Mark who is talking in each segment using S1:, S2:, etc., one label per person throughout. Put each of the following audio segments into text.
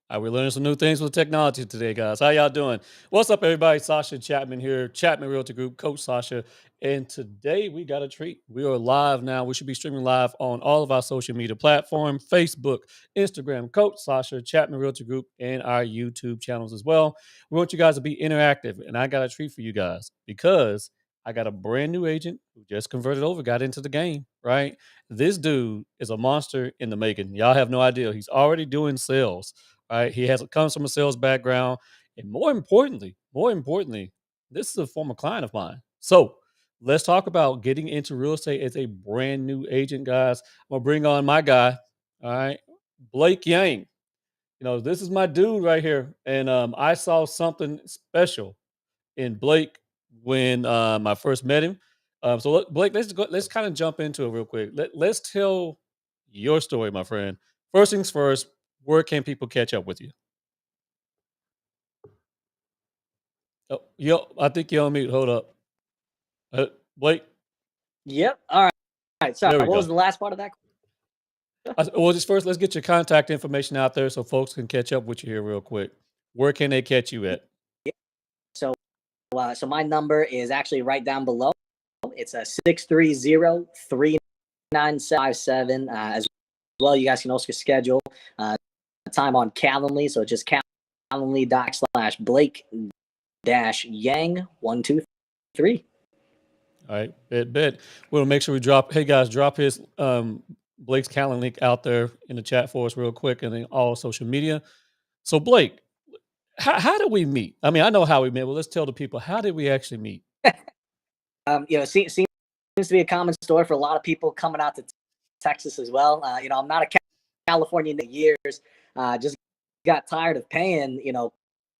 S1: We're learning some new things with technology today, guys. How y'all doing? What's up, everybody? Sascha Chatman here, Chatman Realty Group, Coach Sascha. And today we got a treat. We are live now. We should be streaming live on all of our social media platforms, Facebook, Instagram, Coach Sascha, Chatman Realty Group, and our YouTube channels as well. We want you guys to be interactive. And I got a treat for you guys because I got a brand new agent who just converted over, got into the game, right? This dude is a monster in the making. Y'all have no idea. He's already doing sales. Right? He comes from a sales background, and more importantly, this is a former client of mine. So let's talk about getting into real estate as a brand new agent, guys. I'm gonna bring on my guy. All right, Blake Yang. This is my dude right here, and I saw something special in Blake when I first met him. Blake, let's kind of jump into it real quick. Let's tell your story, my friend. First things first. Where can people catch up with you? Oh, yo, I think you're on mute. Hold up. Blake,
S2: Yep. All right. All right. Sorry.
S1: there we
S2: What was
S1: go.
S2: the last part of that?
S1: Well, just first, let's get your contact information out there so folks can catch up with you here real quick. Where can they catch you at?
S2: So, so my number is actually right down below. It's a 630-39757. As well, you guys can also schedule time on Calendly. So just Calendly.com/Blake-Yang123.
S1: All right, bet. We'll make sure we drop. Hey guys, drop his Blake's calendar link out there in the chat for us real quick, and then all social media. So Blake, how did we meet? I mean, I know how we met. Well, let's tell the people, how did we actually meet?
S2: Seems to be a common story for a lot of people coming out to Texas as well. I'm not a Californian in years. Just got tired of paying,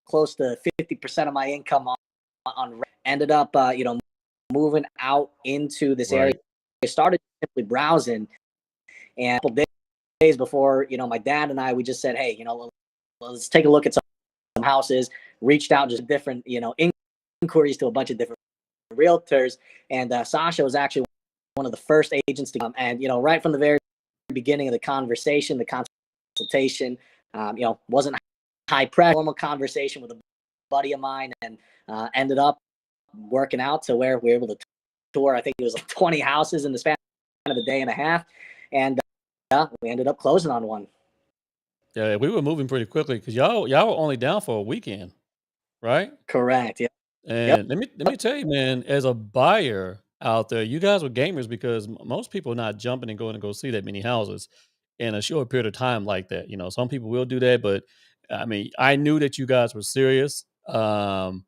S2: close to 50% of my income on rent. Ended up, moving out into this area. I started simply browsing, and a couple days before, my dad and I, we just said, hey, let's take a look at some houses. Reached out just different, inquiries to a bunch of different realtors, and Sascha was actually one of the first agents to come. And right from the very beginning of the conversation, the consultation, wasn't high pressure, normal conversation with a buddy of mine, and ended up working out to where we were able to tour. I think it was like 20 houses in the span of a day and a half, and we ended up closing on one.
S1: Yeah, we were moving pretty quickly because y'all were only down for a weekend, right?
S2: Correct. Yeah.
S1: And let me tell you, man, as a buyer out there, you guys were gamers because most people are not jumping and going to go see that many houses in a short period of time like that. Some people will do that, but I mean, I knew that you guys were serious. And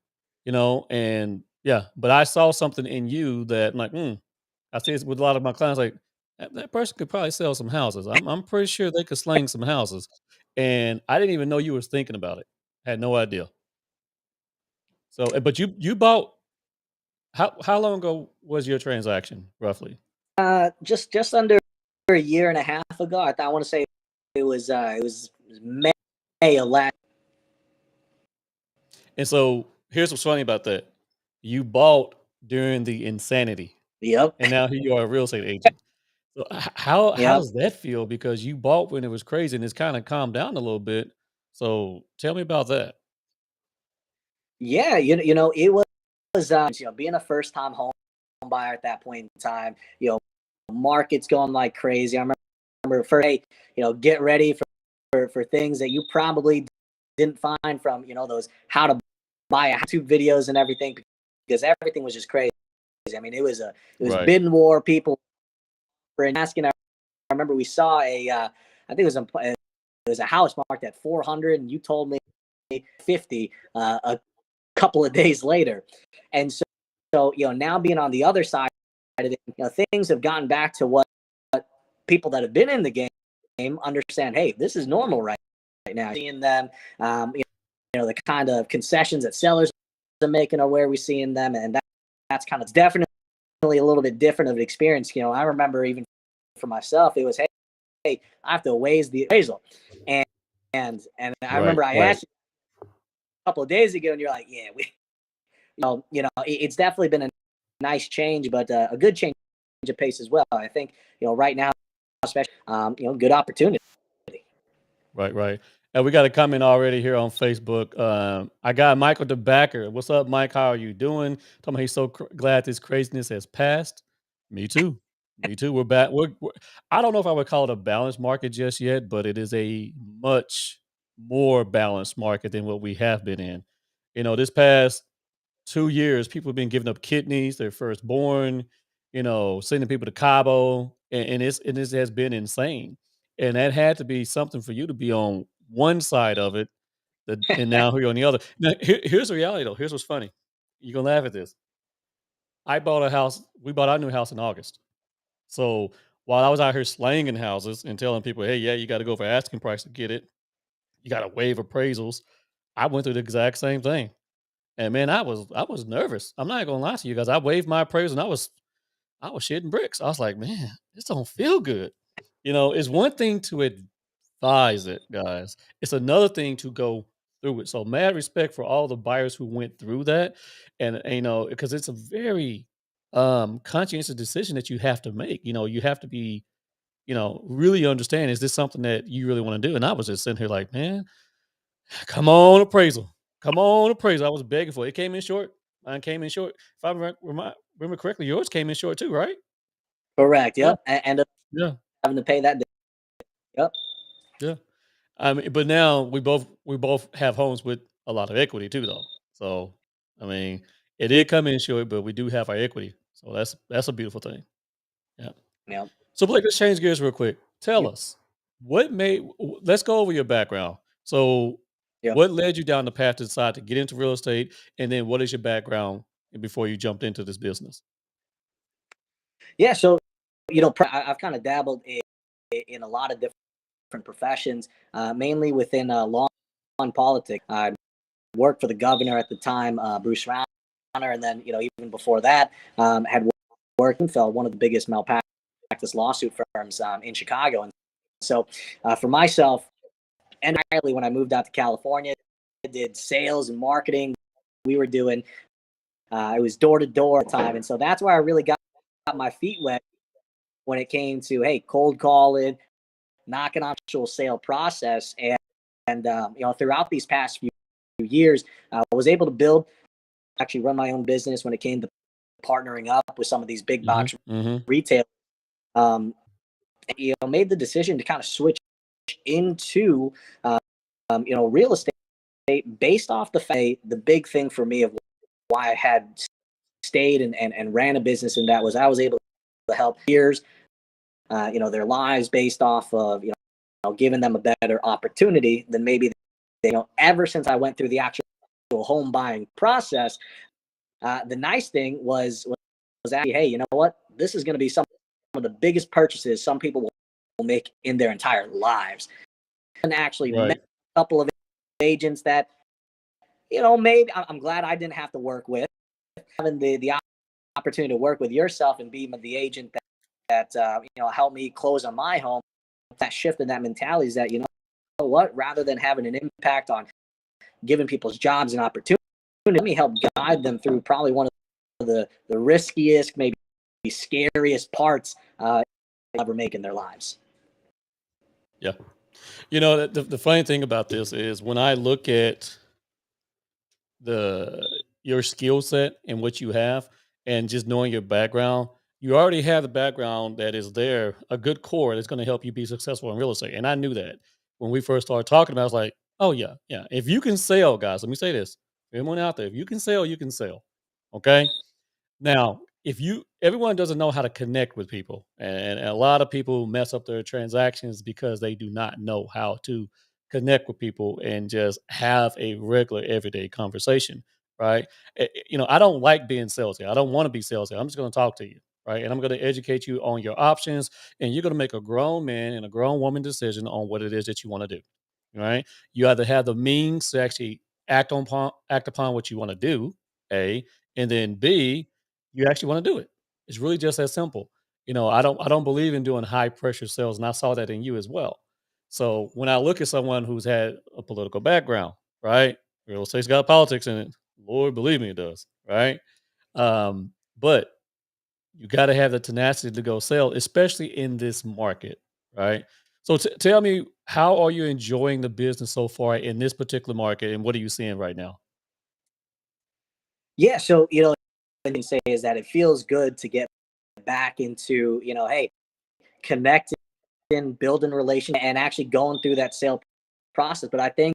S1: yeah, but I saw something in you that I'm like, I see it with a lot of my clients, like that person could probably sell some houses. I'm pretty sure they could sling some houses. And I didn't even know you was thinking about it. Had no idea. So, but you bought how long ago was your transaction roughly?
S2: Just under a year and a half ago. I want to say it was May of last.
S1: And so here's what's funny about that: you bought during the insanity.
S2: Yep.
S1: And now here you are, a real estate agent. So how
S2: Yep.
S1: does that feel? Because you bought when it was crazy, and it's kind of calmed down a little bit. So tell me about that.
S2: Yeah, it was being a first time home buyer at that point in time. Market's going like crazy. I remember first, hey, get ready for things that you probably didn't find from those how to buy YouTube videos and everything, because everything was just crazy. I mean, it was
S1: Right.
S2: bidding war. People were asking. I remember we saw I think it was a house marked at 400, and you told me 50 a couple of days later. And so now being on the other side of it, things have gotten back to what people that have been in the game understand. Hey, this is normal right now. Seeing them, the kind of concessions that sellers are making are where we're seeing them, and that's kind of definitely a little bit different of an experience. I remember even for myself, it was, hey, I have to raise the appraisal, and I remember I asked you a couple of days ago, and you're like, yeah, it's definitely been a nice change, but a good change of pace as well. I think right now, especially, good opportunity.
S1: Right. And we got a comment already here on Facebook. I got Michael the Backer. What's up, Mike? How are you doing? Talking about he's so glad this craziness has passed. Me too. Me too. We're back. I don't know if I would call it a balanced market just yet, but it is a much more balanced market than what we have been in. This past 2 years, people have been giving up kidneys, their firstborn, sending people to Cabo, and this has been insane. And that had to be something for you to be on one side of it, and now you're on the other. Now, here's the reality, though. Here's what's funny. You're gonna laugh at this. I bought a house. We bought our new house in August. So while I was out here slanging houses and telling people, "Hey, yeah, you got to go for asking price to get it. You got to waive appraisals," I went through the exact same thing. And man, I was nervous. I'm not gonna lie to you guys. I waved my appraisal and I was shitting bricks. I was like, man, this don't feel good. It's one thing to advise it, guys. It's another thing to go through it. So mad respect for all the buyers who went through that. And because it's a very conscientious decision that you have to make. You have to be, really understand, is this something that you really want to do? And I was just sitting here like, man, come on, appraisal. Come on, appraisal. I was begging for it. It came in short. Mine came in short. If I remember correctly, yours came in short too, right?
S2: Correct.
S1: Yeah,
S2: Yep. And end up
S1: yeah,
S2: having to pay that. Yep.
S1: yeah. I mean, but now we both have homes with a lot of equity too, though. So I mean, it
S2: We,
S1: did come in short, but we do have our equity. So that's a beautiful thing. Yeah.
S2: yep.
S1: So Blake, let's change gears real quick. Tell
S2: Yep.
S1: us what made. Let's go over your background. So,
S2: Yep.
S1: what led you down the path to decide to get into real estate, and then what is your background before you jumped into this business?
S2: Yeah. So, I've kind of dabbled in a lot of different professions, mainly within law and politics. I worked for the governor at the time, Bruce Rauner, and then even before that, had worked in Feld, one of the biggest malpractice lawsuit firms in Chicago. And so, for myself, entirely when I moved out to California, I did sales and marketing. We were doing it was door to door time, and so that's where I really got my feet wet when it came to cold calling, knocking on the actual sale process, and throughout these past few years, I was able to build, actually run my own business when it came to partnering up with some of these big
S1: Mhm,
S2: box
S1: mhm,
S2: retailers. Um, made the decision to kind of switch into real estate based off the big thing for me of why I had stayed and ran a business in that was I was able to help peers, their lives based off of giving them a better opportunity than maybe ever since I went through the actual home buying process. The nice thing was actually, hey, you know what? This is going to be some of the biggest purchases some people will make in their entire lives. And actually met
S1: right.
S2: a couple of agents that maybe I'm glad I didn't have to work with. Having the opportunity to work with yourself and be the agent that helped me close on my home. That shift in that mentality is that what, rather than having an impact on giving people's jobs and opportunity, let me help guide them through probably one of the riskiest, maybe scariest parts ever make in their lives.
S1: Yeah. The funny thing about this is when I look at your skill set and what you have, and just knowing your background, you already have the background that is there, a good core that's going to help you be successful in real estate. And I knew that when we first started talking about it. I was like, oh yeah, yeah. If you can sell, guys, let me say this. Everyone out there, if you can sell, you can sell. Okay. Now, if you everyone doesn't know how to connect with people, and a lot of people mess up their transactions because they do not know how to connect with people and just have a regular everyday conversation, right? I don't like being salesy. I don't want to be salesy. I'm just going to talk to you, right? And I'm going to educate you on your options, and you're going to make a grown man and a grown woman decision on what it is that you want to do, right? You either have the means to actually act upon what you want to do, A, and then B, you actually want to do it. It's really just that simple. I don't believe in doing high pressure sales, and I saw that in you as well. So when I look at someone who's had a political background, right? Real estate's got politics in it. Lord, believe me, it does, right? But you got to have the tenacity to go sell, especially in this market, right? So tell me, how are you enjoying the business so far in this particular market, and what are you seeing right now?
S2: Yeah, so I can say is that it feels good to get back into, hey, connecting, building relation, and actually going through that sale process. But I think,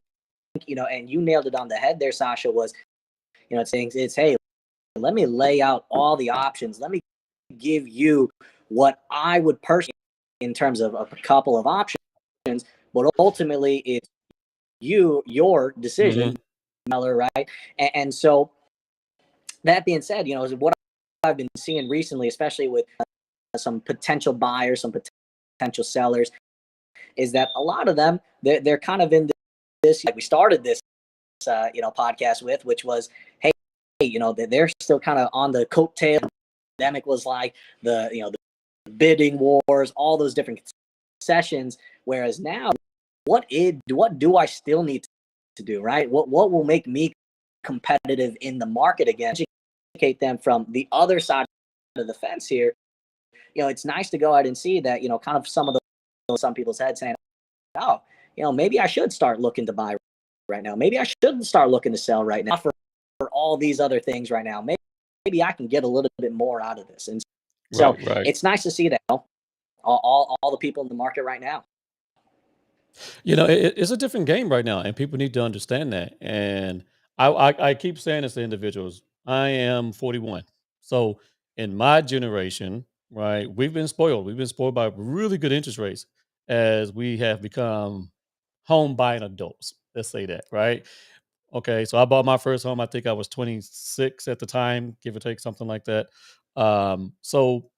S2: and you nailed it on the head there, Sasha, was, it's saying it's, hey, let me lay out all the options. Let me give you what I would personally in terms of a couple of options, but ultimately it's your decision,
S1: Mhm.
S2: Meller, right? And so that being said, is what I've been seeing recently, especially with some potential buyers, some potential sellers, is that a lot of them they're kind of in this like we started this podcast with, which was, hey, they're still kind of on the coattail. The pandemic was like the bidding wars, all those different sessions. Whereas now, what do I still need to do, right? What will make me competitive in the market again? Educate them from the other side of the fence here. It's nice to go out and see that, kind of some of some people's heads saying, oh, maybe I should start looking to buy right now. Maybe I shouldn't start looking to sell right now for all these other things right now. Maybe I can get a little bit more out of this. And so
S1: Right, right.
S2: it's nice to see that, all the people in the market right now.
S1: It's a different game right now, and people need to understand that. And I keep saying this to individuals. I am 41, so in my generation, right, we've been spoiled. We've been spoiled by really good interest rates as we have become home buying adults. Let's say that, right? Okay, so I bought my first home. I think I was 26 at the time, give or take something like that. So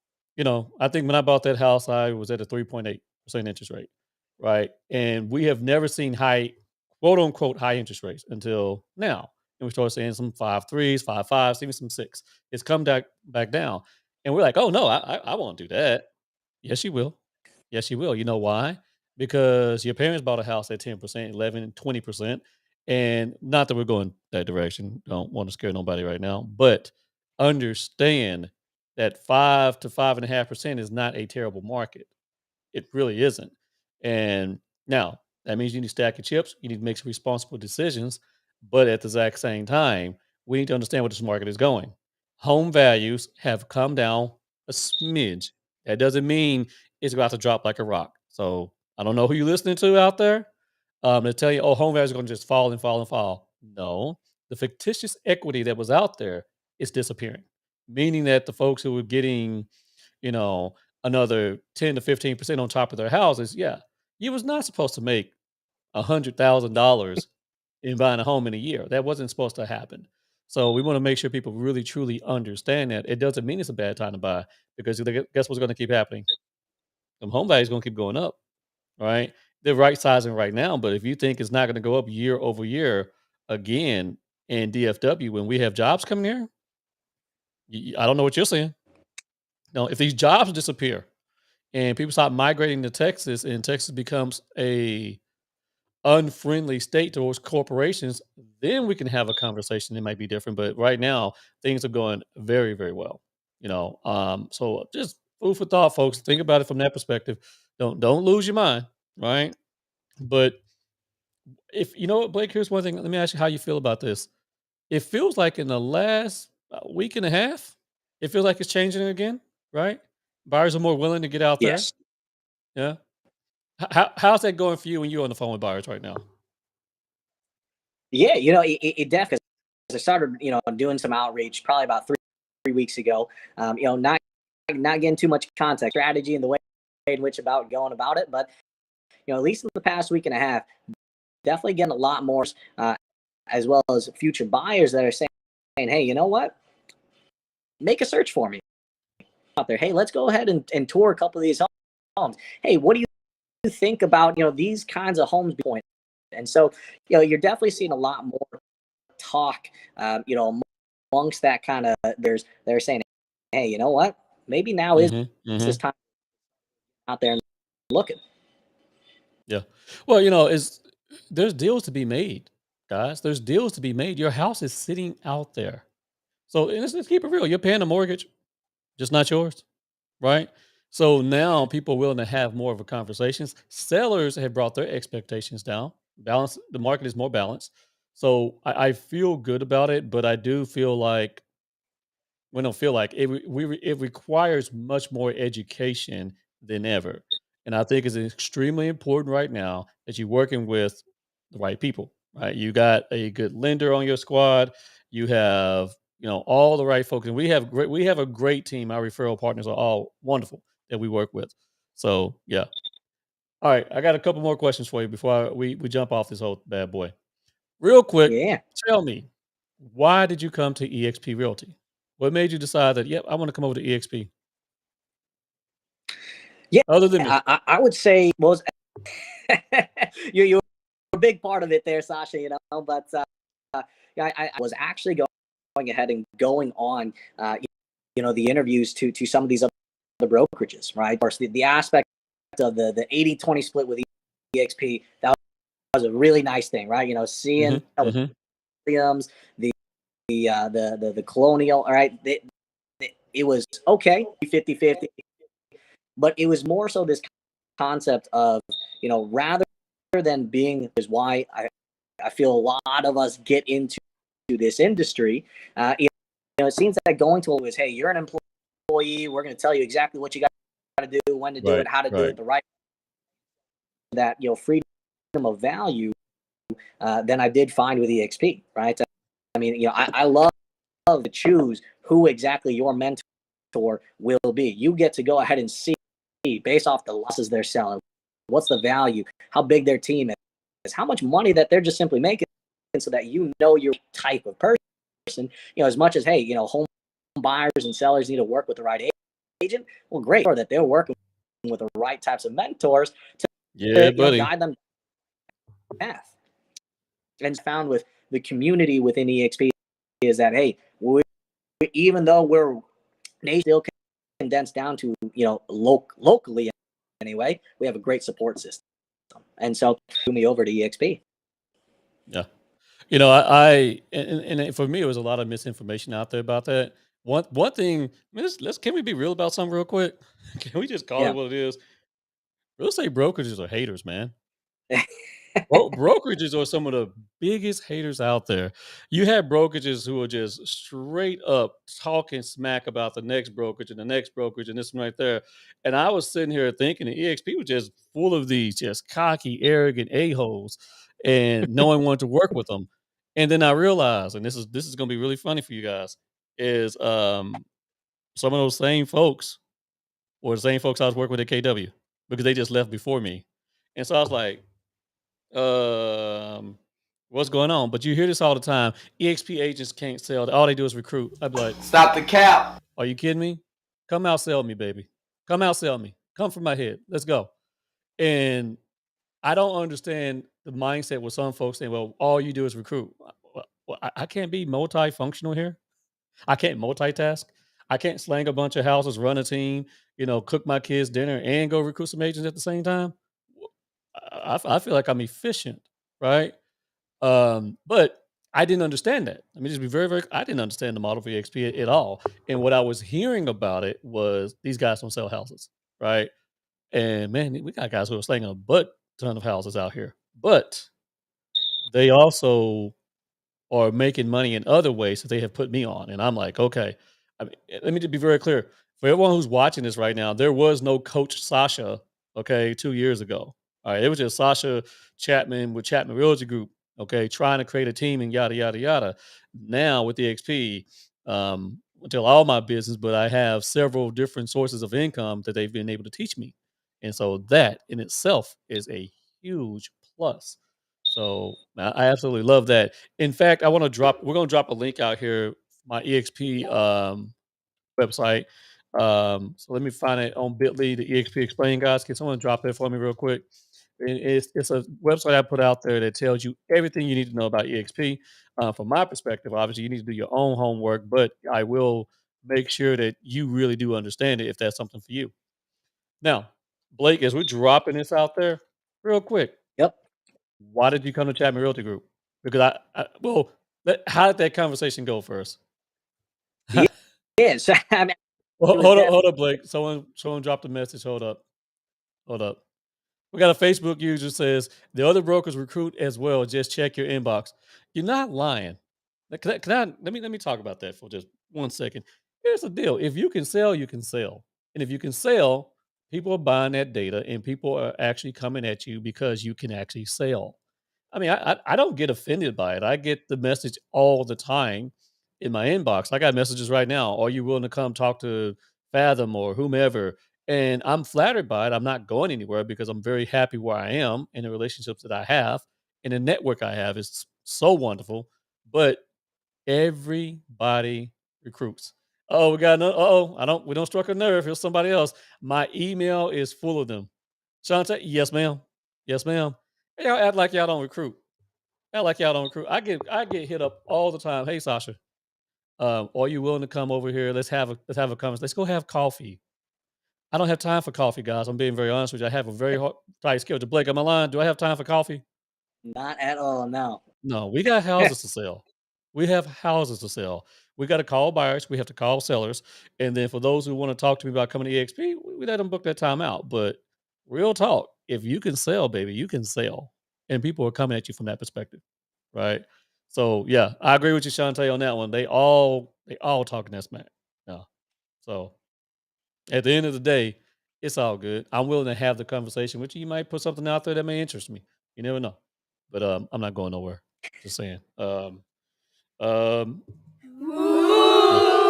S1: I think when I bought that house, I was at a 3.8% interest rate, right? And we have never seen high, quote unquote, high interest rates until now. And we started seeing some 5.3s, 5.5s, even some six. It's come back down, and we're like, oh no, I won't do that. Yes, you will. Yes, you will. You know why? Because your parents bought a house at 10%, 11, 20%. And not that we're going that direction. Don't want to scare nobody right now. But understand that 5 to 5.5% is not a terrible market. It really isn't. And now that means you need to stack your chips. You need to make some responsible decisions. But at the exact same time, we need to understand where this market is going. Home values have come down a smidge. That doesn't mean it's about to drop like a rock. So I don't know who you're listening to out there. To tell you, oh, home values are going to just fall and fall and fall. No, the fictitious equity that was out there is disappearing, meaning that the folks who were getting you know, another 10 to 15% on top of their houses, yeah, you was not supposed to make $100,000 in buying a home in a year. That wasn't supposed to happen. So we want to make sure people really truly understand that. It doesn't mean it's a bad time to buy because guess what's going to keep happening? The home value is going to keep going up, right? They're right sizing right now, but if you think it's not going to go up year over year again in DFW when we have jobs coming here, I don't know what you're saying. No, if these jobs disappear, and people stop migrating to Texas, and Texas becomes a unfriendly state towards corporations, then we can have a conversation. It might be different, but right now things are going very, very well. So just food for thought, folks. Think about it from that perspective. Don't lose your mind, right? But if you know what, Blake, here's one thing. Let me ask you how you feel about this. It feels like in the last week and a half, it feels like it's changing again, right? Buyers are more willing to get out there.
S2: Yes.
S1: Yeah. How's that going for you when you're on the phone with buyers right now?
S2: Yeah, it definitely. I started, doing some outreach probably about three weeks ago. Not getting too much context strategy and the way in which about going about it, but at least in the past week and a half, definitely getting a lot more, as well as future buyers that are saying, hey, you know what? Make a search for me out there. Hey, let's go ahead and tour a couple of these homes. Hey, what do you think about these kinds of homes? And so you're definitely seeing a lot more talk, amongst that kind of. They're saying, hey, you know what? Maybe now is
S1: Mhm,
S2: this
S1: mhm.
S2: time out there and looking.
S1: Yeah. Well, there's deals to be made, guys. There's deals to be made. Your house is sitting out there. So, and let's keep it real. You're paying a mortgage, just not yours, right? So now people are willing to have more of a conversations. Sellers have brought their expectations down. Balance the market is more balanced. So I feel good about it, but I do feel like we don't feel like it requires much more education than ever. And I think it's extremely important right now that you're working with the right people, right? You got a good lender on your squad. You have, all the right folks. And we have a great team. Our referral partners are all wonderful that we work with. So yeah. All right. I got a couple more questions for you before we jump off this whole bad boy. Real quick,
S2: Yeah.
S1: tell me, why did you come to EXP Realty? What made you decide that, yep, I want to come over to EXP?
S2: Yeah.
S1: Other than me.
S2: I would say was you're a big part of it there, Sasha. But yeah, I was actually going ahead and going on, the interviews to some of these other brokerages, right? Of course, the aspect of the 80-20 split with EXP, that was a really nice thing, right?
S1: Hmm.
S2: Seeing
S1: Hmm.
S2: Williams, the Colonial, all right, it was okay, 50-50, but it was more so this concept of, rather than being is why I feel a lot of us get into this industry. It seems that going to it was, hey, you're an employee. We're going to tell you exactly what you got to do, when to do
S1: Right.
S2: it, how to do
S1: Right.
S2: it, the right, that, freedom of value, than I did find with EXP, right? I mean, I love to choose who exactly your mentor will be. You get to go ahead and see, based off the losses they're selling, what's the value, how big their team is, how much money that they're just simply making, so that your type of person. As much as, hey, home buyers and sellers need to work with the right agent. Well, great, or that they're working with the right types of mentors
S1: Yeah,
S2: to
S1: buddy.
S2: guide them path. And found with the community within EXP is that, hey, even though we're still condensed down to, locally anyway, we have a great support system. And so threw me over to EXP.
S1: Yeah. And for me, it was a lot of misinformation out there about that. One thing, I mean, can we be real about something real quick? Can we just call it
S2: Yeah.
S1: what it is? Real estate brokerages are haters, man. Brokerages are some of the biggest haters out there. You have brokerages who are just straight up talking smack about the next brokerage and the next brokerage and this one right there. And I was sitting here thinking the EXP was just full of these just cocky, arrogant a-holes, and no one wanted to work with them. And then I realized, and this is gonna be really funny for you guys, is some of those same folks were the same folks I was working with at KW because they just left before me. And so I was like, um, what's going on? But you hear this all the time. EXP agents can't sell. All they do is recruit. I'd be like,
S3: Stop the cap.
S1: are you kidding me? Come out, sell me, baby. Come out, sell me. Come from my head. Let's go. And I don't understand the mindset with some folks saying, well, all you do is recruit. Well, I can't be multifunctional here. I can't multitask. I can't slang a bunch of houses, run a team, cook my kids dinner and go recruit some agents at the same time. I feel like I'm efficient, right? But I didn't understand that. Let me just be very, very. I didn't understand the model for EXP at all. And what I was hearing about it was these guys don't sell houses, right? And man, we got guys who are slanging a butt ton of houses out here, but they also are making money in other ways that they have put me on. And I'm like, okay. I mean, let me just be very clear. For everyone who's watching this right now, there was no Coach Sasha, okay, 2 years ago. All right. It was just Sasha Chatman with Chatman Realty Group, okay, trying to create a team and yada, yada, yada. Now with the XP, I tell all my business, but I have several different sources of income that they've been able to teach me. And so that in itself is a huge plus. So I absolutely love that. In fact, we're going to drop a link out here, my EXP website. So let me find it on Bitly, the EXP Explain guys. Can someone drop that for me real quick? It's a website I put out there that tells you everything you need to know about EXP. From my perspective, obviously, you need to do your own homework, but I will make sure that you really do understand it if that's something for you. Now, Blake, as we're dropping this out there, real quick,
S2: Yep.
S1: why did you come to Chapman Realty Group? Because how did that conversation go first?
S2: Yes.
S1: Well,
S2: He was definitely
S1: hold up, Blake. Someone dropped a message. Hold up. Hold up. We got a Facebook user says the other brokers recruit as well. Just check your inbox. You're not lying. Let me talk about that for just 1 second. Here's the deal: if you can sell, you can sell, and if you can sell, people are buying that data, and people are actually coming at you because you can actually sell. I mean, I don't get offended by it. I get the message all the time in my inbox. I got messages right now. Are you willing to come talk to Fathom or whomever? And I'm flattered by it. I'm not going anywhere because I'm very happy where I am and the relationships that I have and the network I have is so wonderful. But everybody recruits. Oh, we got another. Oh, we don't struck a nerve. Here's somebody else. My email is full of them. Shante, yes, ma'am. Yes, ma'am. Y'all act like y'all don't recruit. Act like y'all don't recruit. I get hit up all the time. Hey, Sasha, are you willing to come over here? Let's have a conversation. Let's go have coffee. I don't have time for coffee, guys. I'm being very honest with you. I have a very hard, tight schedule. Blake, am I lying? Do I have time for coffee?
S2: not at all. No.
S1: No, we got houses to sell. We have houses to sell. We got to call buyers. We have to call sellers. And then for those who want to talk to me about coming to EXP, we let them book that time out. But real talk, if you can sell, baby, you can sell. And people are coming at you from that perspective. Right. So yeah, I agree with you, Shantae, on that one. They all talking that smack. Yeah. So at the end of the day, it's all good. I'm willing to have the conversation with you. You might put something out there that may interest me. You never know. But I'm not going nowhere. Just saying. Um yeah, I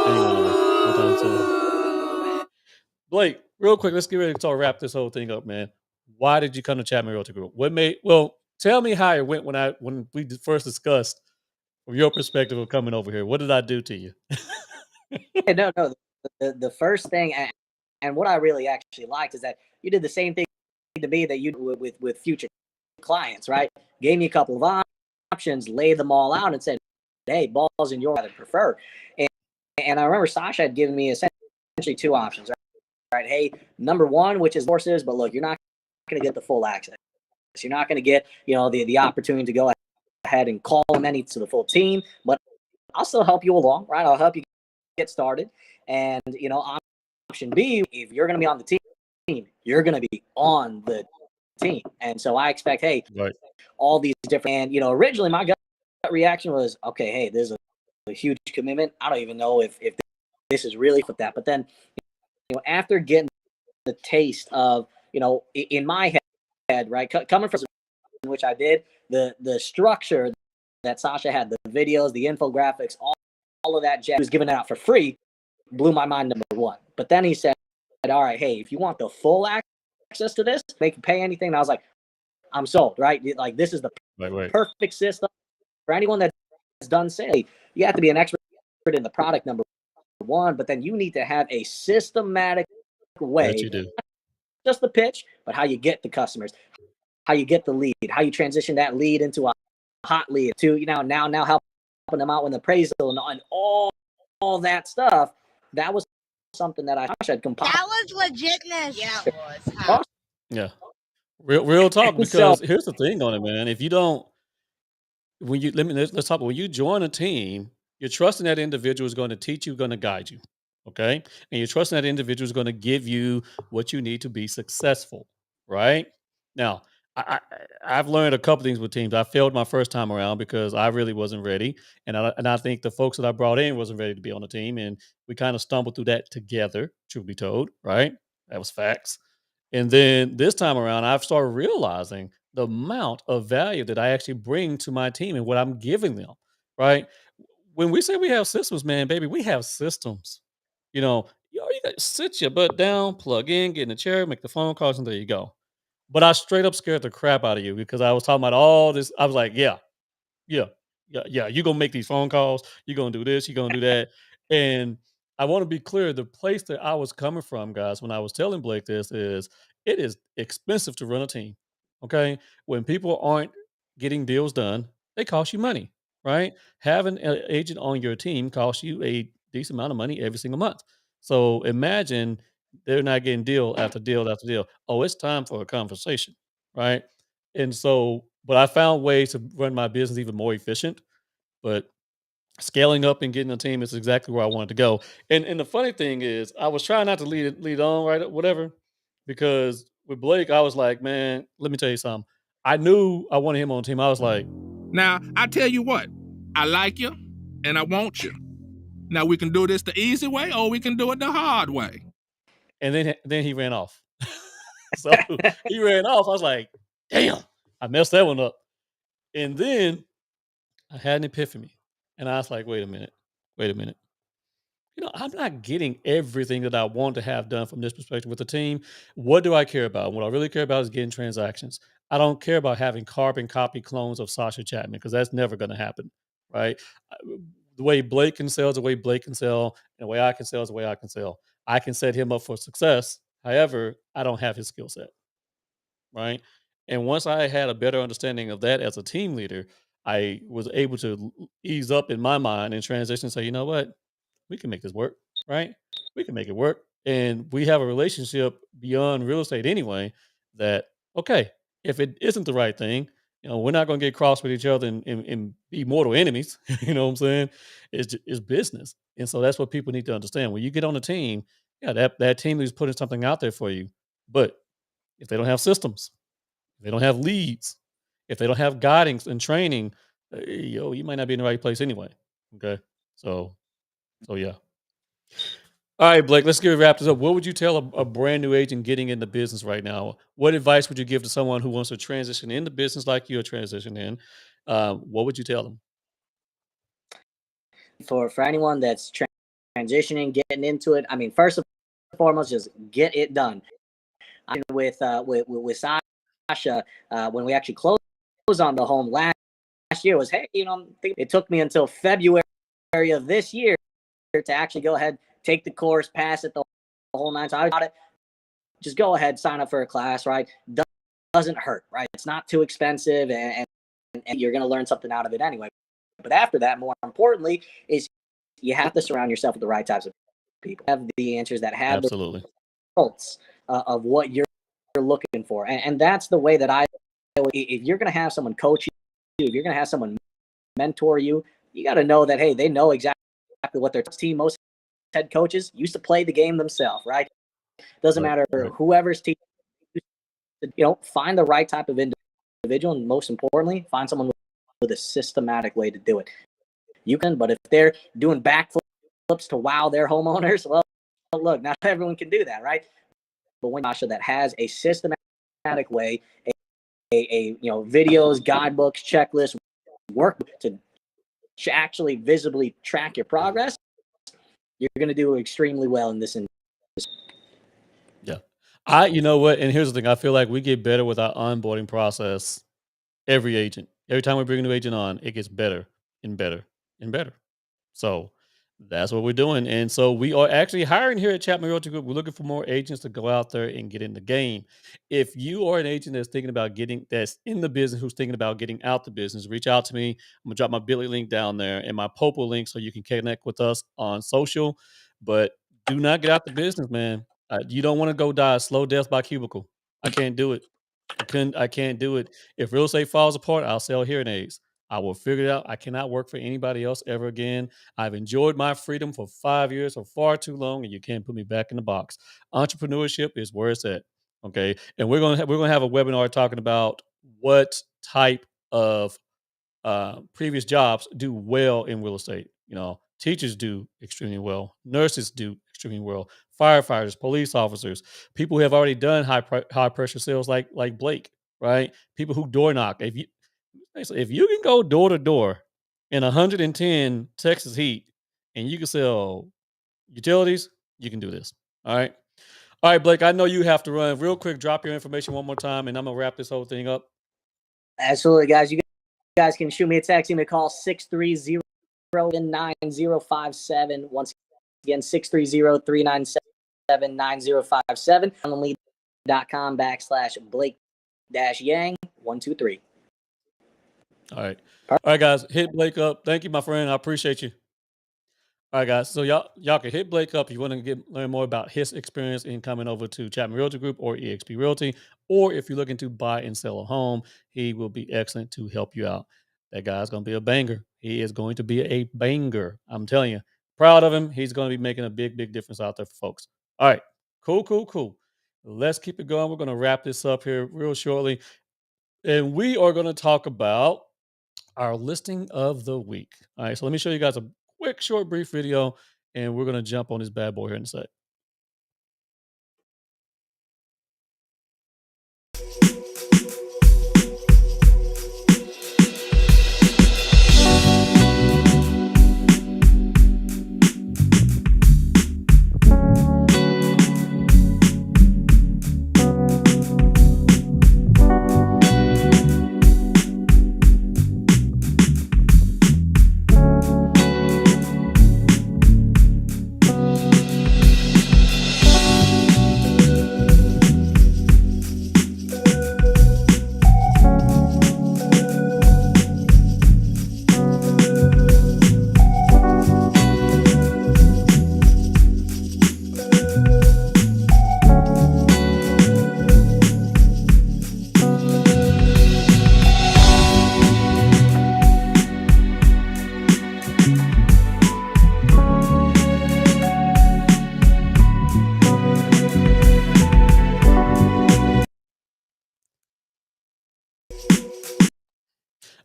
S1: ain't going nowhere. No time soon. Blake, real quick, let's get ready to wrap this whole thing up, man. Why did you come to Chapman Realty Group? Tell me how it went when we first discussed from your perspective of coming over here. What did I do to you?
S2: Yeah, no, no. The first thing, and what I really actually liked is that you did the same thing to me that you do with future clients, right? Gave me a couple of options, laid them all out, and said, "Hey, balls in your I prefer." And, and I remember Sasha had given me essentially two options, right? Right? Hey, number one, which is horses, but look, you're not going to get the full access. You're not going to get, the opportunity to go ahead and call many to the full team, but I'll still help you along, right? I'll help you get started. And, option B, if you're going to be on the team, you're going to be on the team. And so I expect, hey,
S1: Right.
S2: all these different, and, originally my gut reaction was, okay, hey, there's a huge commitment. I don't even know if this is really with that. But then, after getting the taste of, in my head, right, coming from which I did, the structure that Sasha had, the videos, the infographics, all of that jazz, was giving it out for free, blew my mind, number one. But then he said, all right, hey, if you want the full access to this, they can pay anything. And I was like, I'm sold, right? Like, this is the
S1: Right.
S2: perfect system for anyone that's done sales. You have to be an expert in the product, number one, but then you need to have a systematic
S1: That
S2: way,
S1: you do.
S2: just the pitch, but how you get the customers, how you get the lead, how you transition that lead into a hot lead, to now helping them out with appraisal and all that stuff. That was something that I had compiled.
S3: That was legitness. Yeah, it was. Huh?
S1: Yeah. Real talk,
S2: And so
S1: because here's the thing on it, man. If you don't when you let's talk when you join a team, you're trusting that individual is going to teach you, going to guide you. Okay. And you're trusting that individual is going to give you what you need to be successful. Right. Now, I've learned a couple things with teams. I failed my first time around because I really wasn't ready. And I think the folks that I brought in wasn't ready to be on the team. And we kind of stumbled through that together, truth be told. Right. That was facts. And then this time around, I've started realizing the amount of value that I actually bring to my team and what I'm giving them, right? When we say we have systems, man, baby, we have systems. You got to sit your butt down, plug in, get in a chair, make the phone calls, and there you go. But I straight up scared the crap out of you because I was talking about all this. I was like, yeah, yeah. You're gonna make these phone calls. You're gonna do this. You're gonna do that. And I want to be clear: the place that I was coming from, guys, when I was telling Blake this, is it is expensive to run a team. Okay, when people aren't getting deals done, they cost you money, right? Having an agent on your team costs you a decent amount of money every single month. So imagine they're not getting deal after deal after deal. Oh, it's time for a conversation, right? And so, but I found ways to run my business even more efficient. But Scaling up and getting a team is exactly where I wanted to go. And the funny thing is, I was trying not to lead on right whatever, because with Blake, I was like, man, let me tell you something. I knew I wanted him on the team. I was like,
S4: now I tell you what, I like you, and I want you. Now we can do this the easy way, or we can do it the hard way.
S1: and then he ran off. So he ran off. I was like, damn, I messed that one up. And then I had an epiphany, and I was like, wait a minute. I'm not getting everything that I want to have done from this perspective with the team. What do I care about? What I really care about is getting transactions. I don't care about having carbon copy clones of Sascha Chatman, because that's never going to happen, right? The way Blake can sell is the way Blake can sell, and the way I can sell is the way I can sell. I can set him up for success. However, I don't have his skill set, right? And once I had a better understanding of that as a team leader, I was able to ease up in my mind and transition and say, you know what? We can make this work, right? We can make it work. And we have a relationship beyond real estate anyway, that, okay, if it isn't the right thing, we're not going to get cross with each other and be mortal enemies. You know what I'm saying? It's business. And so that's what people need to understand. When you get on a team, yeah, that team is putting something out there for you. But if they don't have systems, if they don't have leads, if they don't have guidance and training, you might not be in the right place anyway. Okay. So yeah. All right, Blake, let's get wrap this up. What would you tell a brand new agent getting into business right now? What advice would you give to someone who wants to transition into business like you're transitioning in? What would you tell them?
S2: For anyone that's transitioning, getting into it, I mean, first and foremost, just get it done. I mean, with Sascha, when we actually closed on the home last year, was, hey, it took me until February of this year to actually go ahead, take the course, pass it, the whole nine. So I got it. Just go ahead, sign up for a class, right? Doesn't hurt, right? It's not too expensive, and you're going to learn something out of it anyway. But after that, more importantly, is you have to surround yourself with the right types of people, have the answers that have
S1: Absolutely.
S2: the results of what you're looking for. And that's the way that if you're going to have someone coach you, if you're going to have someone mentor you, you got to know that, hey, they know exactly what their team, most head coaches used to play the game themselves, right? Doesn't matter whoever's team, find the right type of individual, and most importantly, find someone with a systematic way to do it. You can, but if they're doing backflips to wow their homeowners, well, look, not everyone can do that, right? But when Sascha that has a systematic way, a videos, guidebooks, checklists, work to actually visibly track your progress, you're going to do extremely well in this industry.
S1: Yeah. You know what? And here's the thing. I feel like we get better with our onboarding process. Every agent, every time we bring a new agent on, it gets better and better and better. So that's what we're doing. And so we are actually hiring here at Chapman Realty Group. We're looking for more agents to go out there and get in the game. If you are an agent that's in the business, who's thinking about getting out the business, reach out to me. I'm gonna drop my Billy link down there and my Popo link so you can connect with us on social. But do not get out the business, man. You don't want to go die a slow death by cubicle. I can't do it. I can't do it. If real estate falls apart, I'll sell hearing aids. I will figure it out. I cannot work for anybody else ever again. I've enjoyed my freedom for 5 years, for far too long, and you can't put me back in the box. Entrepreneurship is where it's at. Okay, and we're gonna have a webinar talking about what type of previous jobs do well in real estate. Teachers do extremely well, nurses do extremely well, firefighters, police officers, people who have already done high pressure sales like Blake, right? People who door knock. If you can go door to door in 110 Texas heat and you can sell utilities, you can do this. All right. All right, Blake, I know you have to run real quick. Drop your information one more time and I'm gonna wrap this whole thing up.
S2: Absolutely, guys. You guys can shoot me a text, give me a call, 630-9057. Once again, 630-397-9057. onlead.com/Blake-Yang123.
S1: All right. All right, guys. Hit Blake up. Thank you, my friend. I appreciate you. All right, guys. So y'all can hit Blake up if you want to learn more about his experience in coming over to Chapman Realty Group or EXP Realty, or if you're looking to buy and sell a home, he will be excellent to help you out. That guy's gonna be a banger. He is going to be a banger. I'm telling you. Proud of him. He's going to be making a big, big difference out there for folks. All right. Cool, cool, cool. Let's keep it going. We're going to wrap this up here real shortly. And we are going to talk about our listing of the week. All right. So let me show you guys a quick, short, brief video, and we're going to jump on this bad boy here in a sec.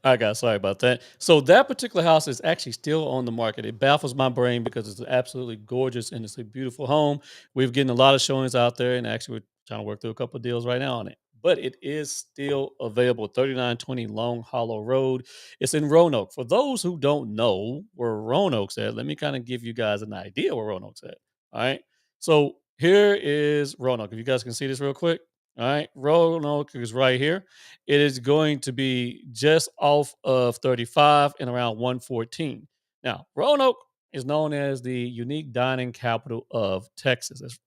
S1: All right, guys, sorry about that. So that particular house is actually still on the market. It baffles my brain because it's absolutely gorgeous and it's a beautiful home. We've getting a lot of showings out there, and actually we're trying to work through a couple of deals right now on it. But it is still available. 3920 Long Hollow Road. It's in Roanoke. For those who don't know where Roanoke's at, let me kind of give you guys an idea where Roanoke's at. All right. So here is Roanoke. If you guys can see this real quick. All right. Roanoke is right here. It is going to be just off of 35 and around 114. Now, Roanoke is known as the unique dining capital of Texas. Let's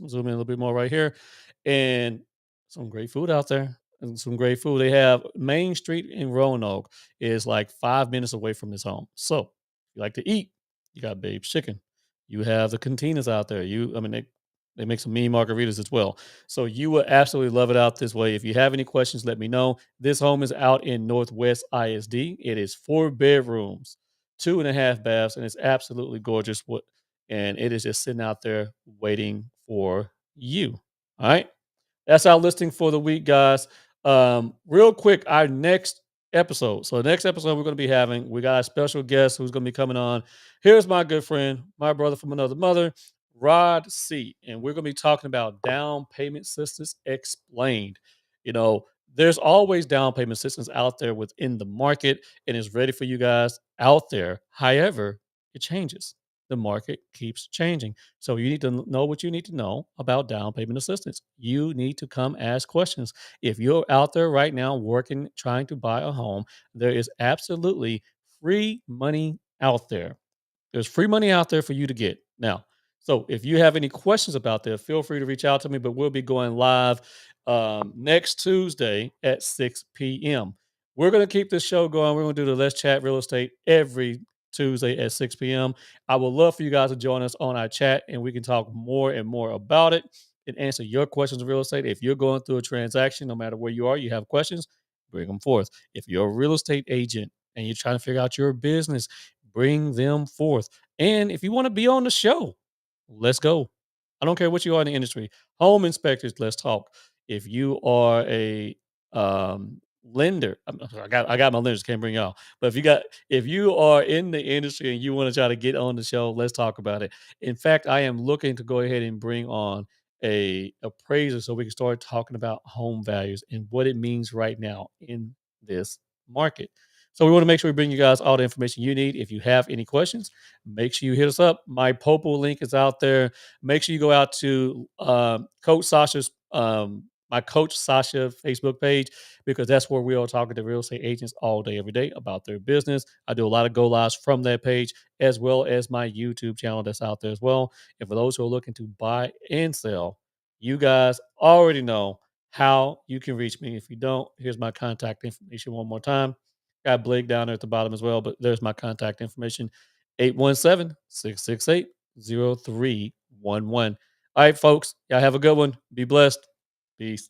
S1: zoom in a little bit more right here. And some great food out there. And some great food. They have Main Street in Roanoke is like 5 minutes away from this home. So, if you like to eat, you got Babe's Chicken. You have the cantinas out there. They make some mean margaritas as well. So you will absolutely love it out this way. If you have any questions, let me know. This home is out in Northwest ISD. It is 4 bedrooms, 2.5 baths, and it's absolutely gorgeous. And it is just sitting out there waiting for you. All right. That's our listing for the week, guys. Real quick, our next episode. So, the next episode we're going to be having, we got a special guest who's going to be coming on. Here's my good friend, my brother from another mother, Rod C. And we're going to be talking about down payment systems explained. You know, there's always down payment systems out there within the market, and it's ready for you guys out there. However, it changes. The market keeps changing. So you need to know what you need to know about down payment assistance. You need to come ask questions. If you're out there right now working, trying to buy a home, there is absolutely free money out there. There's free money out there for you to get. Now, so if you have any questions about that, feel free to reach out to me, but we'll be going live next Tuesday at 6 p.m. We're going to keep this show going. We're going to do the Let's Chat Real Estate every Tuesday at 6 p.m. I would love for you guys to join us on our chat and we can talk more and more about it and answer your questions of real estate. If you're going through a transaction, no matter where you are, you have questions, bring them forth. If you're a real estate agent and you're trying to figure out your business, bring them forth. And if you want to be on the show, let's go. I don't care what you are in the industry. Home inspectors, let's talk. If you are a lender, I'm sorry, I got my lenders, can't bring y'all. But if you are in the industry and you want to try to get on the show, let's talk about it. In fact, I am looking to go ahead and bring on a appraiser so we can start talking about home values and what it means right now in this market. So we want to make sure we bring you guys all the information you need. If you have any questions, make sure you hit us up. My Popo link is out there. Make sure you go out to Coach Sasha's my Coach Sasha Facebook page because that's where we are talking to real estate agents all day, every day about their business. I do a lot of go lives from that page as well as my YouTube channel that's out there as well. And for those who are looking to buy and sell, you guys already know how you can reach me. If you don't, here's my contact information one more time. Got Blake down there at the bottom as well, but there's my contact information 817-668-0311. All right, folks, y'all have a good one. Be blessed. Peace.